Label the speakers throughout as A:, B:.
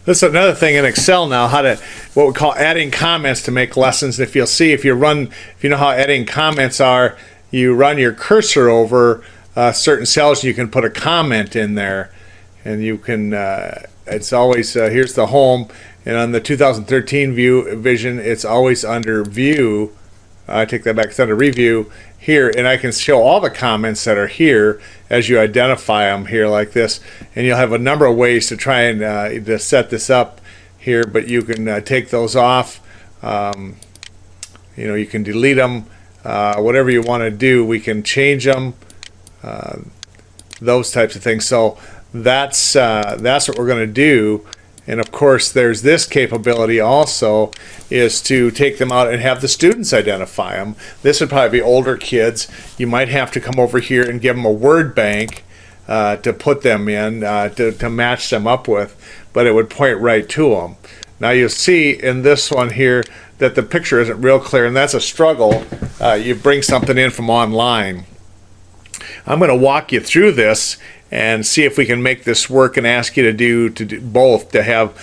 A: This is another thing in Excel now, how to, what we call adding comments to make lessons. If you'll see, if you know how adding comments are, you run your cursor over certain cells, you can put a comment in there. And you can, it's always, here's the home, and on the 2013 vision, it's always under view. I take that back, it's under review here, and I can show all the comments that are here as you identify them here like this. And you'll have a number of ways to try and to set this up here, but you can take those off. You know, you can delete them, whatever you want to do. We can change them, those types of things. So that's what we're going to do. And of course, there's this capability also, is to take them out and have the students identify them. This would probably be older kids. You might have to come over here and give them a word bank to put them in, to match them up with, but it would point right to them. Now you'll see in this one here that the picture isn't real clear, and that's a struggle. You bring something in from online. I'm going to walk you through this and see if we can make this work, and ask you to do both, to have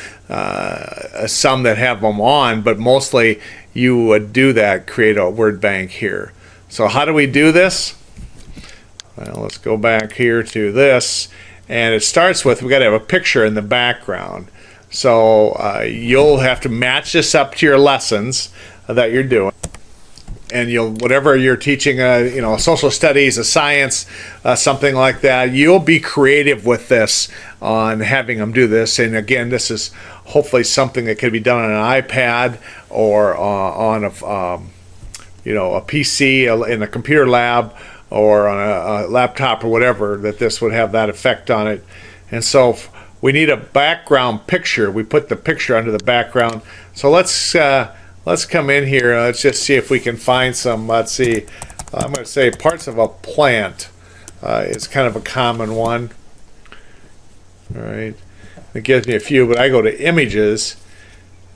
A: some that have them on, but mostly you would do that, create a word bank here. So how do we do this? Well, let's go back here to this, and it starts with, we got to have a picture in the background. So you'll have to match this up to your lessons that you're doing. And you'll, whatever you're teaching, you know, social studies, a science, something like that, you'll be creative with this on having them do this. And again, this is hopefully something that could be done on an iPad or on a, you know, a PC in a computer lab, or on a laptop or whatever, that this would have that effect on it. And so we need a background picture. We put the picture under the background. So let's come in here. Let's just see if we can find some. Let's see. I'm going to say parts of a plant. It's kind of a common one. All right. It gives me a few, but I go to images,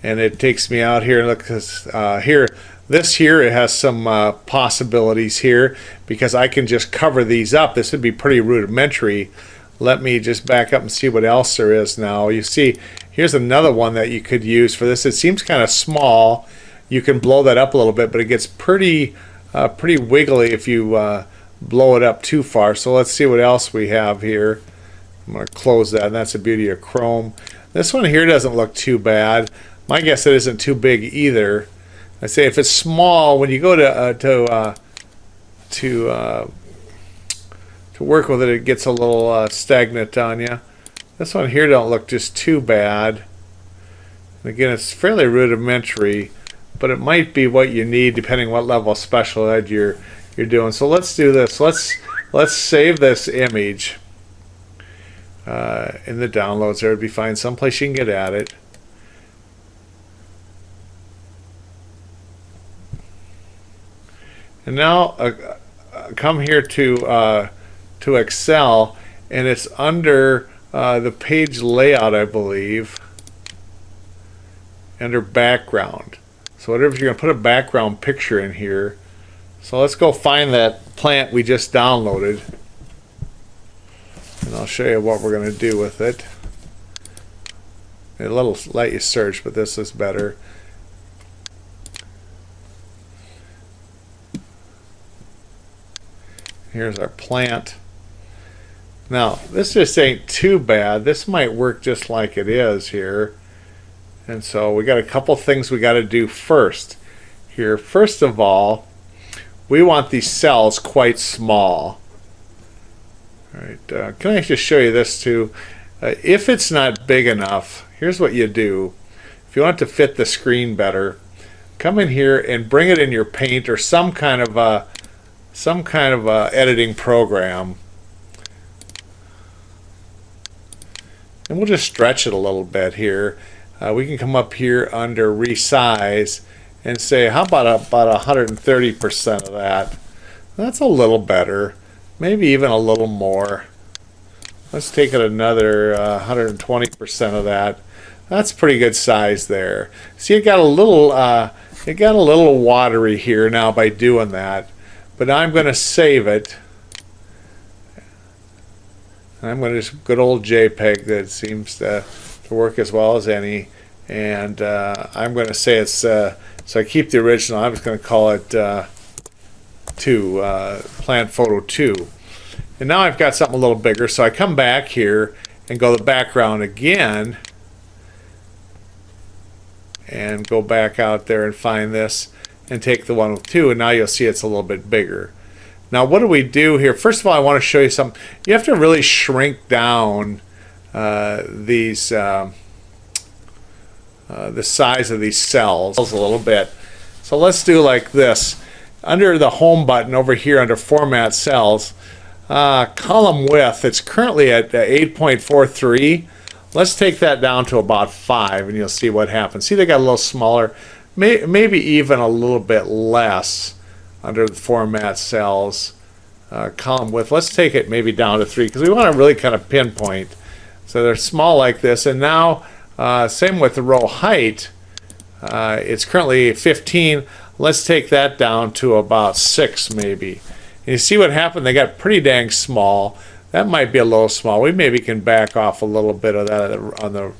A: and it takes me out here. Look, here, this here, it has some possibilities here, because I can just cover these up. This would be pretty rudimentary. Let me just back up and see what else there is now. You see, here's another one that you could use for this. It seems kind of small. You can blow that up a little bit, but it gets pretty wiggly if you blow it up too far. So let's see what else we have here. I'm going to close that, and that's the beauty of Chrome. This one here doesn't look too bad. My guess it isn't too big either. I say if it's small, when you go to work with it, it gets a little stagnant on you. This one here don't look just too bad. And again, it's fairly rudimentary, but it might be what you need depending what level of special ed you're doing. So let's do this. Let's save this image in the downloads. There would be fine. Someplace you can get at it. And now come here to Excel, and it's under the page layout, I believe, under background. So whatever, you're going to put a background picture in here. So let's go find that plant we just downloaded, and I'll show you what we're going to do with it. It'll let you search, but this is better. Here's our plant. Now, this just ain't too bad. This might work just like it is here. And so we got a couple things we got to do first here. First of all, we want these cells quite small. All right, can I just show you this too? If it's not big enough, here's what you do. If you want it to fit the screen better, come in here and bring it in your Paint or some kind of editing program, and we'll just stretch it a little bit here. We can come up here under resize and say, how about 130% of that? That's a little better, maybe even a little more. Let's take it another 120% of that. That's pretty good size there. See, it got a little watery here now by doing that. But now I'm going to save it. I'm going to just good old JPEG that seems to to work as well as any. And I'm going to say it's, so I keep the original, I'm just going to call it 2, Plan Photo 2. And now I've got something a little bigger, so I come back here and go to the background again and go back out there and find this and take the one with 2, and now you'll see it's a little bit bigger. Now what do we do here? First of all, I want to show you something. You have to really shrink down these the size of these cells a little bit. So let's do like this. Under the home button over here under format cells, column width, it's currently at 8.43. Let's take that down to about 5 and you'll see what happens. See, they got a little smaller, maybe even a little bit less under the format cells. Column width, let's take it maybe down to 3 because we want to really kind of pinpoint. So they're small like this. And now same with the row height. It's currently 15. Let's take that down to about 6 maybe. And you see what happened? They got pretty dang small. That might be a little small. We maybe can back off a little bit of that on the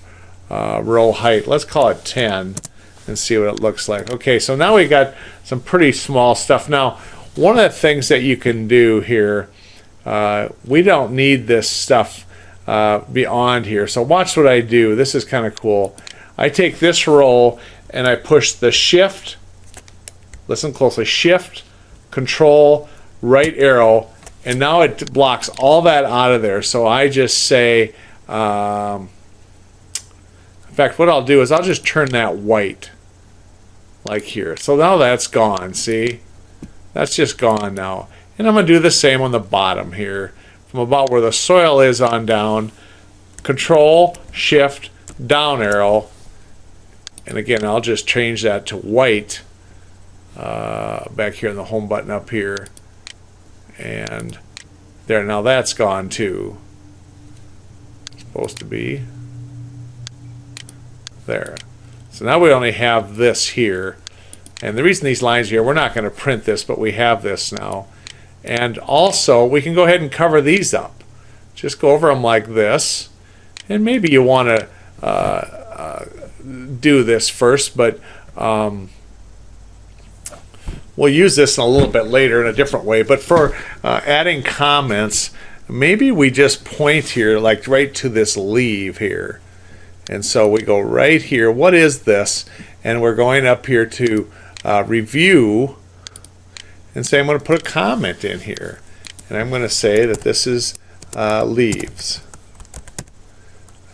A: row height. Let's call it 10 and see what it looks like. Okay, so now we got some pretty small stuff. Now, one of the things that you can do here, we don't need this stuff beyond here. So watch what I do. This is kind of cool. I take this row and I push the shift, listen closely, shift, control, right arrow, and now it blocks all that out of there. So I just say, in fact, what I'll do is I'll just turn that white, like here. So now that's gone, see? That's just gone now. And I'm going to do the same on the bottom here. From about where the soil is on down, control, shift, down arrow, and again, I'll just change that to white back here in the home button up here. And there, now that's gone too. It's supposed to be there. So now we only have this here. And the reason these lines are here, we're not going to print this, but we have this now. And also, we can go ahead and cover these up. Just go over them like this. And maybe you want to do this first, but we'll use this a little bit later in a different way. But for adding comments, maybe we just point here, like right to this leave here. And so we go right here. What is this? And we're going up here to review and say I'm going to put a comment in here. And I'm going to say that this is leaves.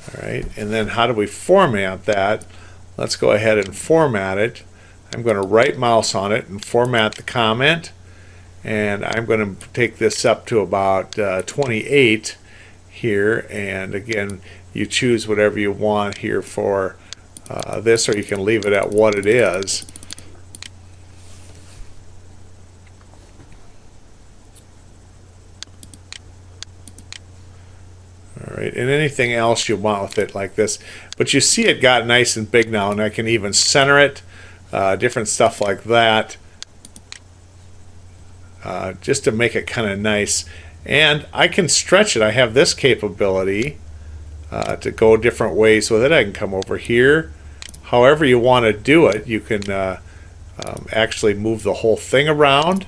A: All right. And then how do we format that? Let's go ahead and format it. I'm going to right mouse on it and format the comment, and I'm going to take this up to about 28 here, and again you choose whatever you want here for this, or you can leave it at what it is. Alright, and anything else you want with it like this, but you see it got nice and big now, and I can even center it. Different stuff like that, just to make it kind of nice. And I can stretch it. I have this capability to go different ways with it. I can come over here. However you want to do it, you can actually move the whole thing around.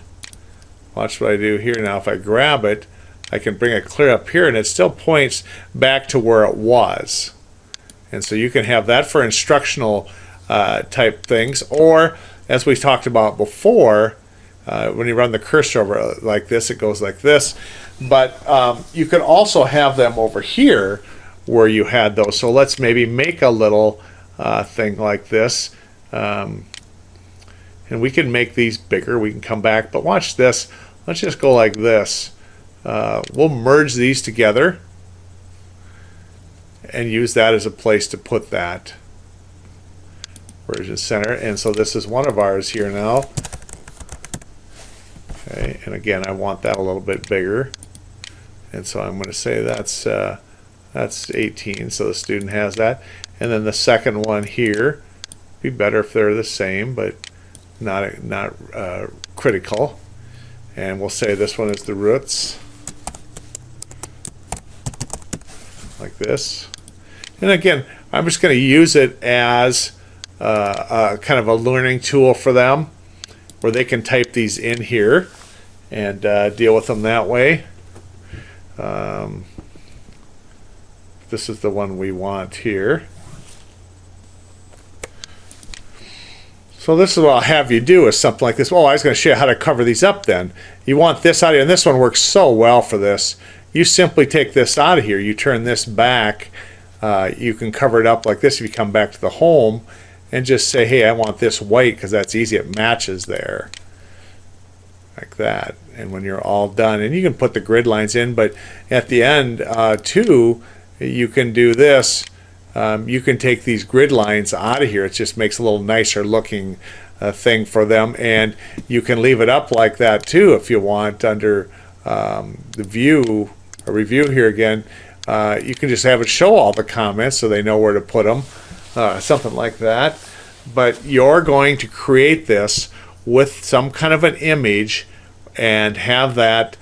A: Watch what I do here now. If I grab it, I can bring it clear up here, and it still points back to where it was. And so you can have that for instructional type things, or as we talked about before, when you run the cursor over like this, it goes like this. But you could also have them over here where you had those. So let's maybe make a little thing like this, and we can make these bigger. We can come back, but watch this. Let's just go like this. We'll merge these together and use that as a place to put that. Version center, and so this is one of ours here now. Okay, and again I want that a little bit bigger, and so I'm going to say that's 18, so the student has that. And then the second one here, be better if they're the same, but not critical. And we'll say this one is the roots, like this. And again, I'm just going to use it as kind of a learning tool for them, where they can type these in here and deal with them that way. This is the one we want here. So this is what I'll have you do, is something like this. Oh, I was going to show you how to cover these up then. You want this out of here, and this one works so well for this. You simply take this out of here. You turn this back. You can cover it up like this if you come back to the home and just say, hey, I want this white, because that's easy. It matches there. Like that. And when you're all done, and you can put the grid lines in, but at the end too, you can do this. You can take these grid lines out of here. It just makes a little nicer looking thing for them, and you can leave it up like that too if you want under the view or review here again. You can just have it show all the comments so they know where to put them, something like that. But you're going to create this with some kind of an image and have that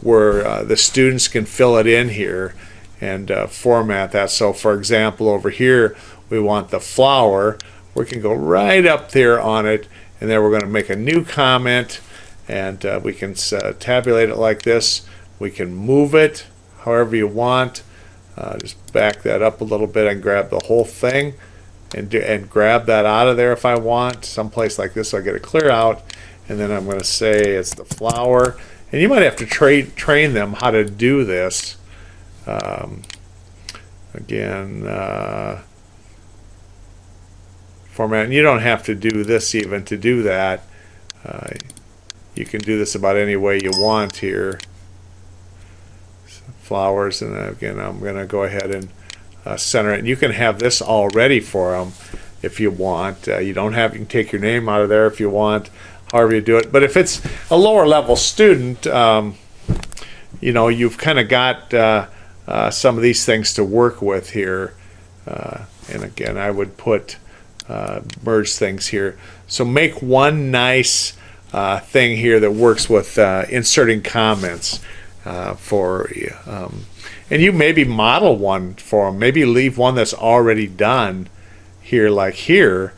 A: where the students can fill it in here and format that. So for example, over here we want the flower. We can go right up there on it, and then we're going to make a new comment, and we can tabulate it like this. We can move it however you want. Just back that up a little bit and grab the whole thing and grab that out of there if I want. Someplace like this, so I get it clear out, and then I'm going to say it's the flower. And you might have to train them how to do this. Again, format, and you don't have to do this even to do that. You can do this about any way you want here. So flowers, and again, I'm going to go ahead and center it. And you can have this all ready for them if you want. You don't have, you can take your name out of there if you want, however you do it. But if it's a lower level student, you know, you've kind of got some of these things to work with here. And again, I would put merge things here. So make one nice thing here that works with inserting comments for and you maybe model one for them. Maybe leave one that's already done here, like here.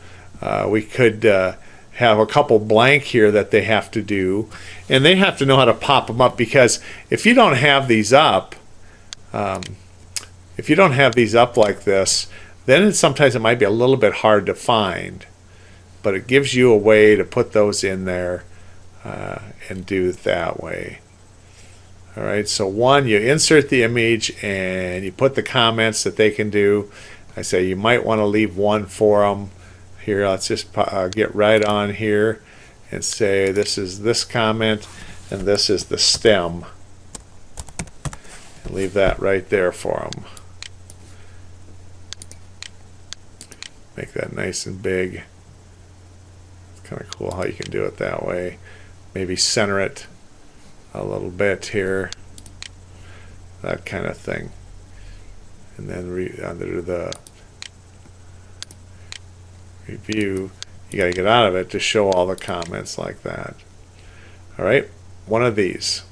A: We could have a couple blank here that they have to do, and they have to know how to pop them up, because if you don't have these up, like this, then sometimes it might be a little bit hard to find, but it gives you a way to put those in there and do it that way. All right, so one, you insert the image and you put the comments that they can do. I say you might want to leave one for them. Here, let's just get right on here and say this is this comment and this is the stem. And leave that right there for them. Make that nice and big. It's kind of cool how you can do it that way. Maybe center it a little bit here, that kind of thing. And then under the review, you got to get out of it to show all the comments like that. All right, one of these.